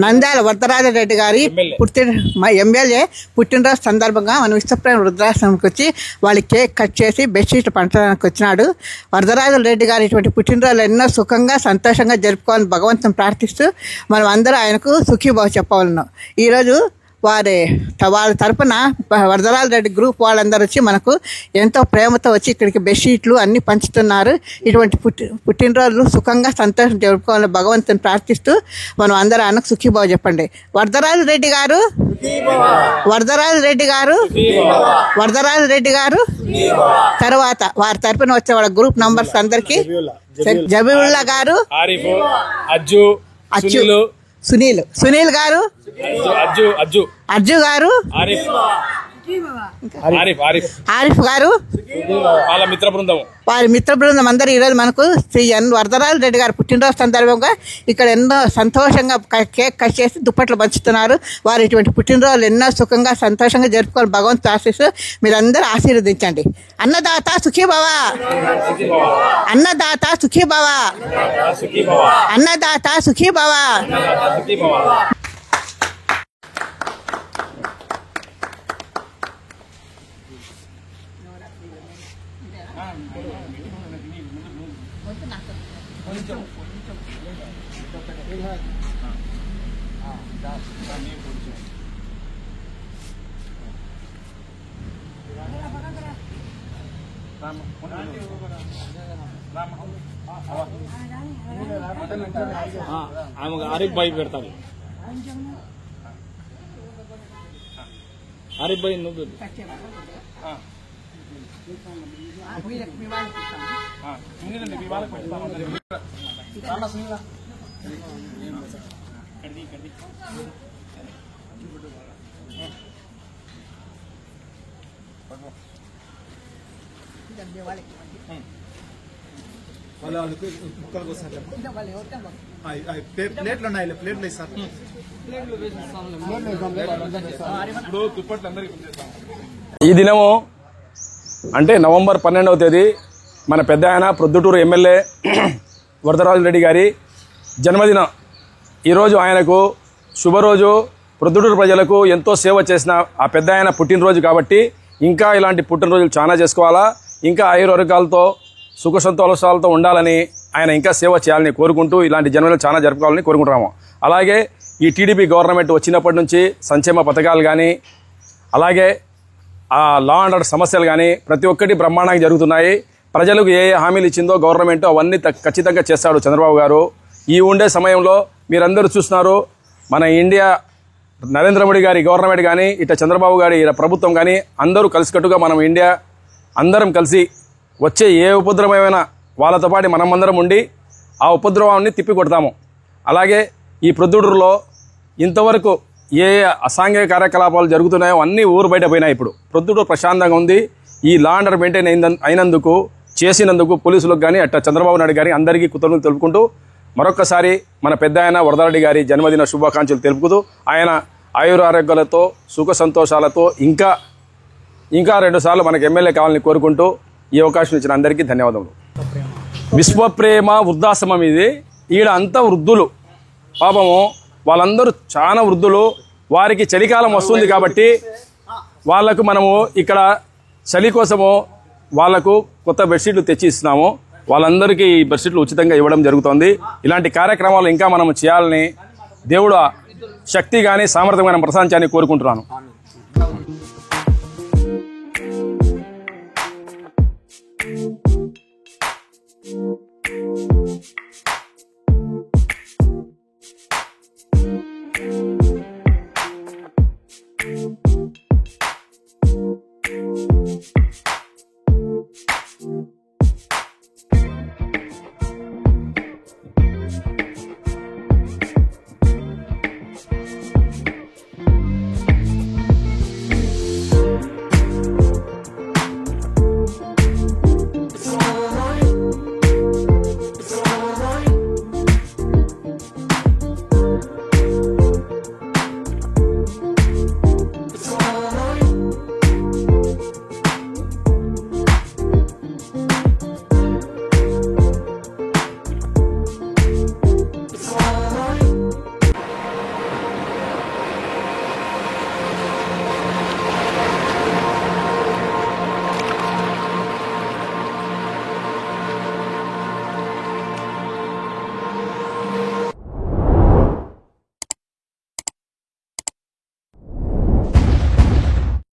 నంద్యాల వరదరాజరెడ్డి గారి ఎమ్మెల్యే పుట్టినరోజు సందర్భంగా మనం విశ్వప్రేమ వృద్ధాశ్రమంకి వచ్చి వాళ్ళకి కేక్ కట్ చేసి బెడ్షీట్ పంచడానికి వచ్చినాడు. వరదరాజరెడ్డి గారు ఇటువంటి పుట్టినరోజులు ఎన్నో సుఖంగా సంతోషంగా జరుపుకోవాలని భగవంతుని ప్రార్థిస్తూ మనం అందరూ ఆయనకు సుఖీభావ చెప్పవాలను. ఈరోజు వాళ్ళ తరపున వరదరాజరెడ్డి గ్రూప్ వాళ్ళందరూ వచ్చి మనకు ఎంతో ప్రేమతో వచ్చి ఇక్కడికి బెడ్షీట్లు అన్నీ పంచుతున్నారు. ఇటువంటి పుట్టినరోజులు సుఖంగా సంతోషం జరుపుకోవాలని భగవంతుని ప్రార్థిస్తూ మనం అందరూ ఆయనకు సుఖీభావ చెప్పండి. వరదరాజరెడ్డి గారు తర్వాత వారి తరపున వచ్చే వాళ్ళ గ్రూప్ నంబర్స్ అందరికి జబీవుల్లా గారు, సునీల్ గారు, అజ్జు గారు, ఆరిఫ్ గారు, వారి మిత్ర బృందం అందరూ ఈరోజు మనకు శ్రీ ఎన్ వరదరాజరెడ్డి గారు పుట్టినరోజు సందర్భంగా ఇక్కడ ఎన్నో సంతోషంగా కేక్ కట్ చేసి దుప్పట్లు పంచుతున్నారు. వారు ఇటువంటి పుట్టినరోజులు ఎన్నో సుఖంగా సంతోషంగా జరుపుకోవాలి భగవంతుడు ఆశీస్సు మీరందరూ ఆశీర్వదించండి. అన్నదాత సుఖీభవ, అన్నదాత సుఖీభవ, అన్నదాత సుఖీభవ. आरिफ भाई पेड़ता आरिफ भाई ఈ దినము అంటే నవంబర్ 12వ తేదీ మన పెద్ద ఆయన ప్రొద్దుటూరు ఎమ్మెల్యే వరదరాజరెడ్డి గారి జన్మదినం. ఈరోజు ఆయనకు శుభరోజు. ప్రొద్దుటూరు ప్రజలకు ఎంతో సేవ చేసిన ఆ పెద్ద ఆయన పుట్టినరోజు కాబట్టి ఇంకా ఇలాంటి పుట్టినరోజులు చాలా చేసుకోవాలా, ఇంకా ఆయుర్వర్గాలతో సుఖ సంతోషాలతో ఉండాలని ఆయన ఇంకా సేవ చేయాలని కోరుకుంటూ ఇలాంటి జన్మదినం చాలా జరుపుకోవాలని కోరుకుంటున్నాము. అలాగే ఈ టీడీపీ గవర్నమెంట్ వచ్చినప్పటి నుంచి సంక్షేమ పథకాలు కానీ అలాగే ఆ లా అండ్ ఆర్డర్ సమస్యలు కానీ ప్రతి ఒక్కటి బ్రహ్మాండంగా జరుగుతున్నాయి. ప్రజలకు ఏ హామీలు ఇచ్చిందో గవర్నమెంట్ అవన్నీ ఖచ్చితంగా చేస్తాడు చంద్రబాబు గారు. ఈ ఉండే సమయంలో మీరందరూ చూస్తున్నారు, మన ఇండియా నరేంద్ర మోడీ గారి గవర్నమెంట్ కానీ ఇట్లా చంద్రబాబు గారి ప్రభుత్వం కానీ అందరూ కలిసికట్టుగా మనం ఇండియా అందరం కలిసి వచ్చే ఏ ఉపద్రవమైనా వాళ్ళతో పాటు మనమందరం ఉండి ఆ ఉపద్రవాన్ని తిప్పికొడతాము. అలాగే ఈ ప్రొద్దుటూరులో ఇంతవరకు ఏ అసాంఘిక కార్యకలాపాలు జరుగుతున్నాయో అన్నీ ఊరు బయట పోయినాయి. ఇప్పుడు ప్రొద్దుటూరు ప్రశాంతంగా ఉంది. ఈ లా అండ్ ఆర్డర్ మెయింటైన్ అయినందుకు చేసినందుకు పోలీసులకు కానీ అట్లా చంద్రబాబు నాయుడు గారి అందరికీ కృతజ్ఞతలు తెలుపుకుంటూ మరొక్కసారి మన పెద్ద ఆయన వరదరెడ్డి గారి జన్మదిన శుభాకాంక్షలు తెలుపుతూ ఆయన ఆయురారోగ్యాలతో సుఖ సంతోషాలతో ఇంకా 2 సార్లు మనకు ఎమ్మెల్యే కావాలని కోరుకుంటూ ఈ అవకాశం ఇచ్చిన అందరికీ ధన్యవాదములు. విశ్వప్రేమ వృద్ధాశ్రమం ఇది. ఈడ అంతా వృద్ధులు, పాపము వాళ్ళందరూ చాలా వృద్ధులు. వారికి చలికాలం వస్తుంది కాబట్టి వాళ్లకు మనము ఇక్కడ చలి కోసము వాళ్లకు కొత్త బెడ్షీట్లు తెచ్చి ఇస్తున్నాము. వాళ్ళందరికీ ఈ బెడ్షీట్లు ఉచితంగా ఇవ్వడం జరుగుతుంది. ఇలాంటి కార్యక్రమాలు ఇంకా మనం చేయాలని దేవుడు శక్తి కానీ సామర్థ్యం కానీ ప్రసాదించాలని కోరుకుంటున్నాను.